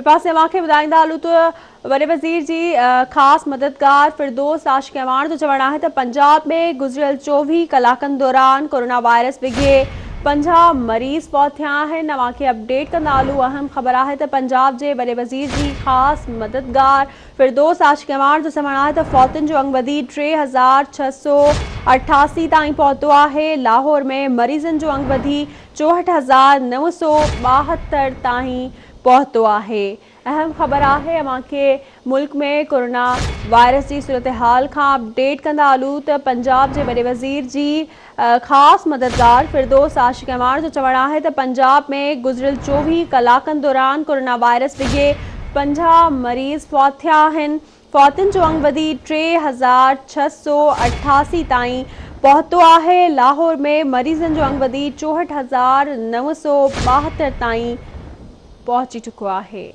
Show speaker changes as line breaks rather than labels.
पासे मूंखे ॿुधाईंदा हलूं त वॾे वज़ीर जी ख़ासि मददगार फिरदौस आशिक़ अहमान जो चवणु आहे त पंजाब में गुज़िरियल 24 कलाकनि दौरान कोरोना वायरस विघे 50 मरीज़ फौत थिया आहिनि। अवांखे अपडेट कंदा हलूं। अहम ख़बर आहे त पंजाब जे वॾे वज़ीर जी ख़ासि मददगार फिरदौस आशिक़ अहमान जो चवणु आहे त फौतुनि जो अंग वधी 3688 ताईं पहुतो आहे। लाहौर में मरीज़नि जो अंग वधी 64,972 ताईं पहुतो आहे। अहम ख़बर आहे अवांखे मुल्क में कोरोना वायरस जी सूरत हाल खां अपडेट कंदा हलूं त पंजाब जे वॾे वज़ीर जी ख़ासि मददगार फिरदौस आशिक़ अहमान जो चवणु आहे त पंजाब में गुज़िरियल 24 कलाकनि दौरान कोरोना वायरस विघे 50 मरीज़ फौत थिया आहिनि। फौतुनि जो अंग वधी 3688 ताईं पहुतो आहे। लाहौर में मरीज़नि जो अंग वधी 64,972 ताईं पहुची चुको आहे।